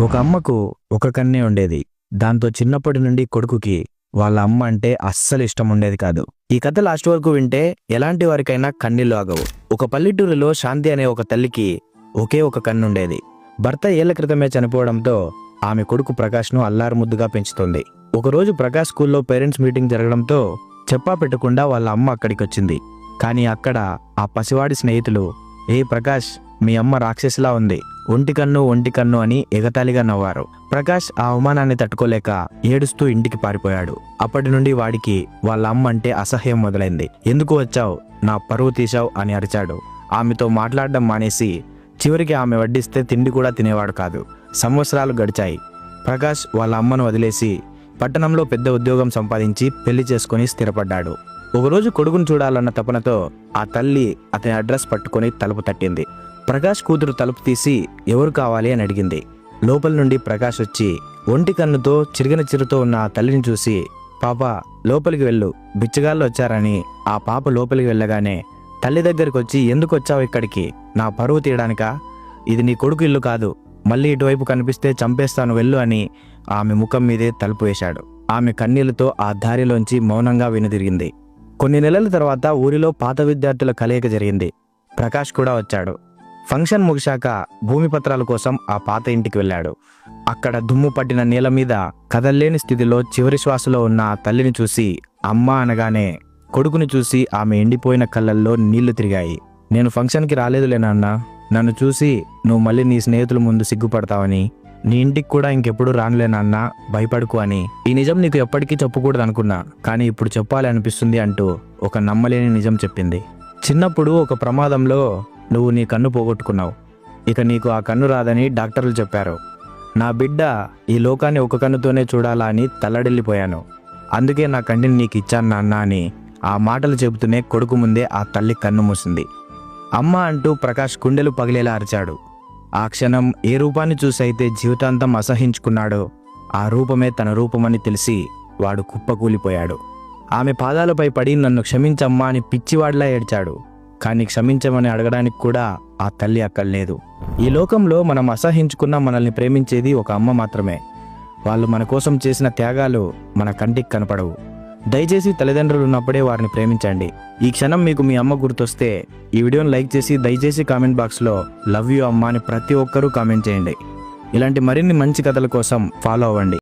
ఒక అమ్మకు ఒక కన్నే ఉండేది. దాంతో చిన్నప్పటి నుండి కొడుకుకి వాళ్ళ అమ్మ అంటే అస్సలు ఇష్టం ఉండేది కాదు. ఈ కథ లాస్ట్ వరకు వింటే ఎలాంటి వారికైనా కన్నీళ్లు ఆగవు. ఒక పల్లెటూరులో శాంతి అనే ఒక తల్లికి ఒకే ఒక కన్నుండేది. భర్త ఏళ్ల క్రితమే చనిపోవడంతో ఆమె కొడుకు ప్రకాష్ను అల్లారుముద్దుగా పెంచుతోంది. ఒకరోజు ప్రకాష్ స్కూల్లో పేరెంట్స్ మీటింగ్ జరగడంతో చెప్పా పెట్టకుండా వాళ్ళ అమ్మ అక్కడికి వచ్చింది. కానీ అక్కడ ఆ పసివాడి స్నేహితులు, ఏ ప్రకాష్, మీ అమ్మ రాక్షసిలా ఉంది, ఒంటి కన్ను అని ఎగతాళిగా నవ్వారు. ప్రకాష్ ఆ అవమానాన్ని తట్టుకోలేక ఏడుస్తూ ఇంటికి పారిపోయాడు. అప్పటి నుండి వాడికి వాళ్ళ అమ్మ అంటే అసహ్యం మొదలైంది. ఎందుకు వచ్చావు, నా పరువు తీశావు అని అరిచాడు. ఆమెతో మాట్లాడడం మానేసి చివరికి ఆమె వడ్డిస్తే తిండి కూడా తినేవాడు కాదు. సంవత్సరాలు గడిచాయి. ప్రకాష్ వాళ్ళ అమ్మను వదిలేసి పట్టణంలో పెద్ద ఉద్యోగం సంపాదించి పెళ్లి చేసుకుని స్థిరపడ్డాడు. ఒకరోజు కొడుకును చూడాలన్న తపనతో ఆ తల్లి అతని అడ్రస్ పట్టుకుని తలుపు తట్టింది. ప్రకాష్ కూతురు తలుపు తీసి ఎవరు కావాలి అని అడిగింది. లోపల నుండి ప్రకాష్ వచ్చి ఒంటి కన్నుతో చిరిగిన చిరుతో ఉన్న ఆ తల్లిని చూసి, పాప లోపలికి వెళ్ళు, బిచ్చగాళ్ళు వచ్చారని ఆ పాప లోపలికి వెళ్ళగానే తల్లి దగ్గరికి వచ్చి, ఎందుకు వచ్చావు ఇక్కడికి, నా పరువు తీయడానికా, ఇది నీ కొడుకు ఇల్లు కాదు, మళ్ళీ ఇటువైపు కనిపిస్తే చంపేస్తాను వెళ్ళు అని ఆమె ముఖం మీదే తలుపు వేశాడు. ఆమె కన్నీళ్లతో ఆ దారిలోంచి మౌనంగా వెనుదిరిగింది. కొన్ని నెలల తర్వాత ఊరిలో పాత విద్యార్థుల కలయిక జరిగింది. ప్రకాష్ కూడా వచ్చాడు. ఫంక్షన్ ముగిశాక భూమి పత్రాల కోసం ఆ పాత ఇంటికి వెళ్ళాడు. అక్కడ దుమ్ము పట్టిన నేల మీద కదల్లేని స్థితిలో చివరి శ్వాసలో ఉన్న ఆ తల్లిని చూసి, అమ్మ అనగానే కొడుకుని చూసి ఆమె ఎండిపోయిన కళ్ళల్లో నీళ్లు తిరిగాయి. నేను ఫంక్షన్కి రాలేదులేనన్నా, నన్ను చూసి నువ్వు మళ్ళీ నీ స్నేహితుల ముందు సిగ్గుపడతావని, నీ ఇంటికి కూడా ఇంకెప్పుడు రానులేనన్నా, భయపడుకు అని. ఈ నిజం నీకు ఎప్పటికీ చెప్పకూడదు అనుకున్నా, కానీ ఇప్పుడు చెప్పాలి అనిపిస్తుంది అంటూ ఒక నమ్మలేని నిజం చెప్పింది. చిన్నప్పుడు ఒక ప్రమాదంలో నువ్వు నీ కన్ను పోగొట్టుకున్నావు. ఇక నీకు ఆ కన్ను రాదని డాక్టర్లు చెప్పారు. నా బిడ్డ ఈ లోకాన్ని ఒక కన్నుతోనే చూడాలా అని తల్లడిల్లిపోయాను. అందుకే నా కంటిని నీకు ఇచ్చాను నాన్న అని ఆ మాటలు చెబుతూనే కొడుకు ముందే ఆ తల్లి కన్ను మూసింది. అమ్మ అంటూ ప్రకాష్ గుండెలు పగిలేలా అరిచాడు. ఆ క్షణం ఏ రూపాన్ని చూసైతే జీవితాంతం అసహించుకున్నాడో ఆ రూపమే తన రూపమని తెలిసి వాడు కుప్పకూలిపోయాడు. ఆమె పాదాలపై పడి నన్ను క్షమించమ్మా అని పిచ్చివాడిలా ఏడ్చాడు. కానీ క్షమించమని అడగడానికి కూడా ఆ తల్లి అక్కడ లేదు. ఈ లోకంలో మనం అసహించుకున్న మనల్ని ప్రేమించేది ఒక అమ్మ మాత్రమే. వాళ్ళు మన కోసం చేసిన త్యాగాలు మన కంటికి కనపడవు. దయచేసి తల్లిదండ్రులు ఉన్నప్పుడే వారిని ప్రేమించండి. ఈ క్షణం మీకు మీ అమ్మ గుర్తొస్తే ఈ వీడియోని లైక్ చేసి దయచేసి కామెంట్ బాక్స్లో లవ్ యూ అమ్మ అని ప్రతి ఒక్కరూ కామెంట్ చేయండి. ఇలాంటి మరిన్ని మంచి కథల కోసం ఫాలో అవ్వండి.